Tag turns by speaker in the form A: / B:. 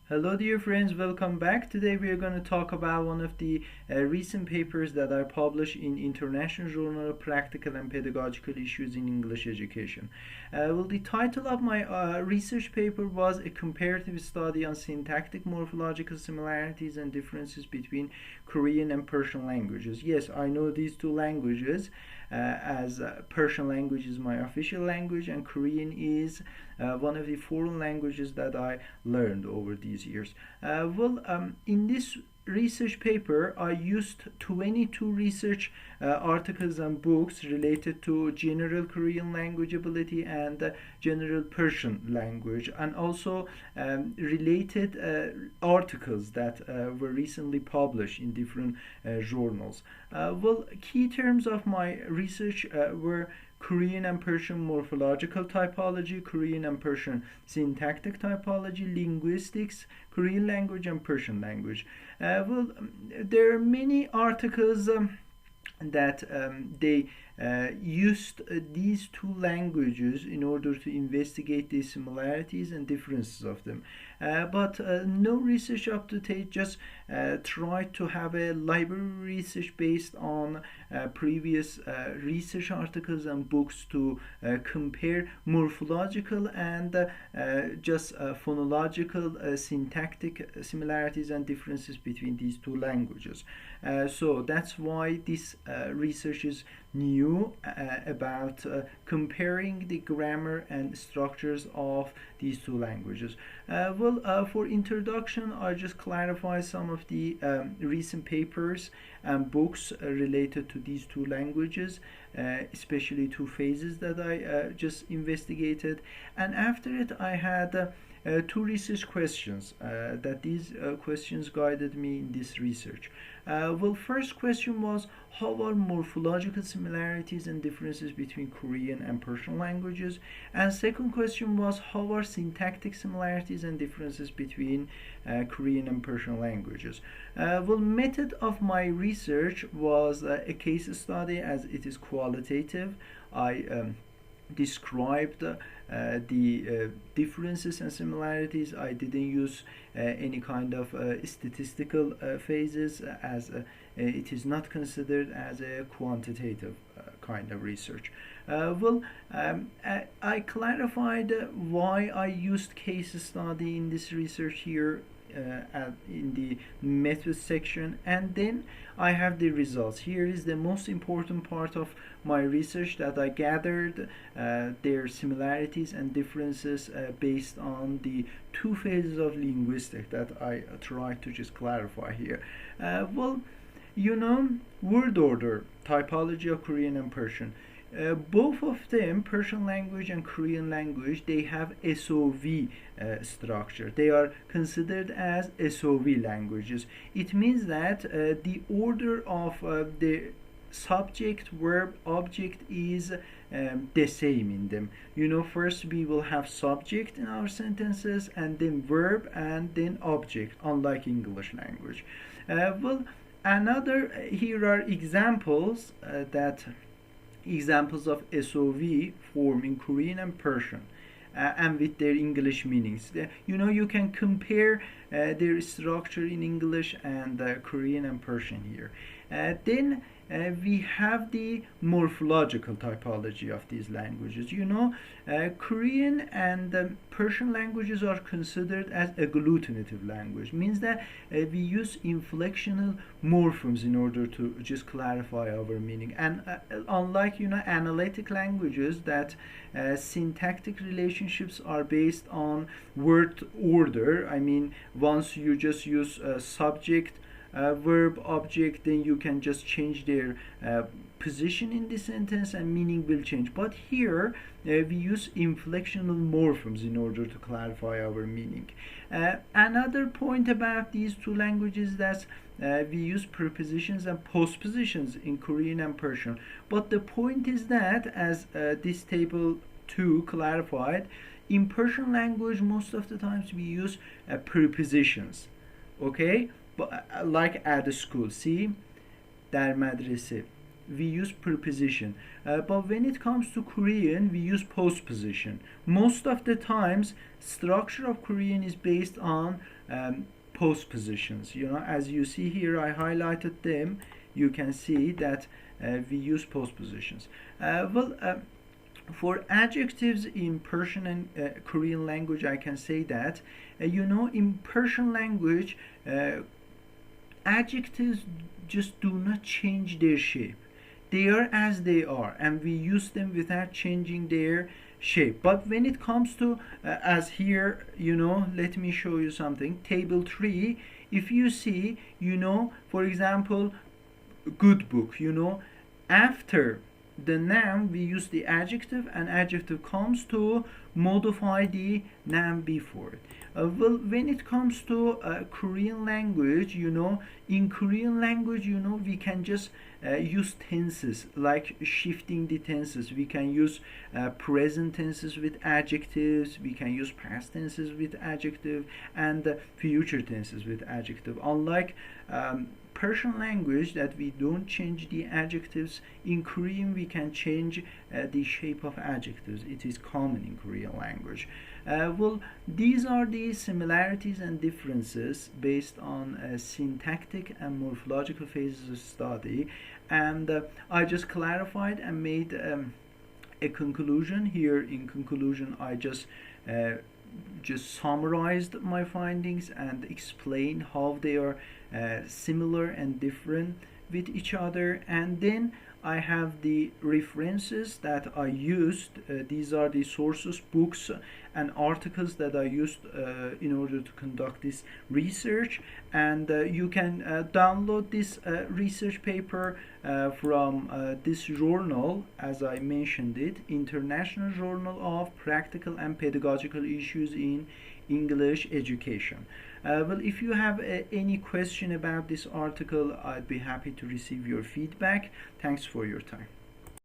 A: Hello dear friends, welcome back. Today we are going to talk about one of the recent papers that I published in International Journal of Practical and Pedagogical Issues in English Education. The title of my research paper was A Comparative Study on Syntactic Morphological Similarities and Differences Between Korean and Persian Languages. Yes, I know these two languages as Persian language is my official language and Korean is one of the foreign languages that I learned over these years. In this research paper, I used 22 research articles and books related to general Korean language ability and general Persian language, and also related articles that were recently published in different journals. Key terms of my research were Korean and Persian morphological typology, Korean and Persian syntactic typology, linguistics, Korean language and Persian language. There are many articles that they used these two languages in order to investigate the similarities and differences of them. But no research up to date, just tried to have a library research based on previous research articles and books to compare morphological and phonological syntactic similarities and differences between these two languages. So that's why this research is new about comparing the grammar and structures of these two languages. For introduction, I just clarify some of the recent papers and books related to these two languages, especially two phases that I just investigated. And after it, I had two research questions that these questions guided me in this research. First question was, how are morphological similarities and differences between Korean and Persian languages? And second question was, how are syntactic similarities and differences between Korean and Persian languages? Method of my research was a case study, as it is qualitative. I described the differences and similarities. I didn't use any kind of statistical phases, as it is not considered as a quantitative kind of research. I clarified why I used case study in this research here in the method section, and then I have the results. Here is the most important part of my research, that I gathered their similarities and differences based on the two phases of linguistic that I tried to just clarify here. Word order, typology of Korean and Persian. Both of them, Persian language and Korean language, they have SOV structure. They are considered as SOV languages. It means that the order of the subject, verb, object is the same in them. First we will have subject in our sentences, and then verb, and then object, unlike English language. Here are examples examples of SOV form in Korean and Persian, and with their English meanings. You can compare their structure in English and Korean and Persian here. Then we have the morphological typology of these languages. Korean and Persian languages are considered as agglutinative language. Means that we use inflectional morphemes in order to just clarify our meaning. And unlike analytic languages, that syntactic relationships are based on word order. I mean, once you just use subject, verb, object, then you can just change their position in the sentence and meaning will change. But here we use inflectional morphemes in order to clarify our meaning. Another point about these two languages, that we use prepositions and postpositions in Korean and Persian. But the point is that, as this table 2 clarified, in Persian language most of the times we use prepositions. Okay, like at the school. See, در مدرسه. we use preposition. But when it comes to Korean, we use postposition. Most of the times, structure of Korean is based on postpositions. You know, as you see here, I highlighted them. You can see that we use postpositions. For adjectives in Persian and Korean language, I can say that you know, in Persian language, adjectives just do not change their shape. They are as they are, and we use them without changing their shape. But when it comes to as here, you know, let me show you something. Table 3, if you see, you know, for example, good book, you know, after the noun we use the adjective, and adjective comes to modify the noun before it. Well, when it comes to Korean language, you know, in Korean language, you know, we can just use tenses, like shifting the tenses. We can use present tenses with adjectives, we can use past tenses with adjective, and future tenses with adjective. Unlike Persian language, that we don't change the adjectives, in Korean we can change the shape of adjectives. It is common in Korean language. Well, these are the similarities and differences based on syntactic and morphological phases of study, and I just clarified and made a conclusion here. In conclusion, I just summarized my findings and explained how they are similar and different with each other, and then I have the references that I used. These are the sources, books and articles that I used in order to conduct this research, and you can download this research paper from this journal, as I mentioned it, International Journal of Practical and Pedagogical Issues in English Education. Well, if you have any question about this article, I'd be happy to receive your feedback. Thanks for your time.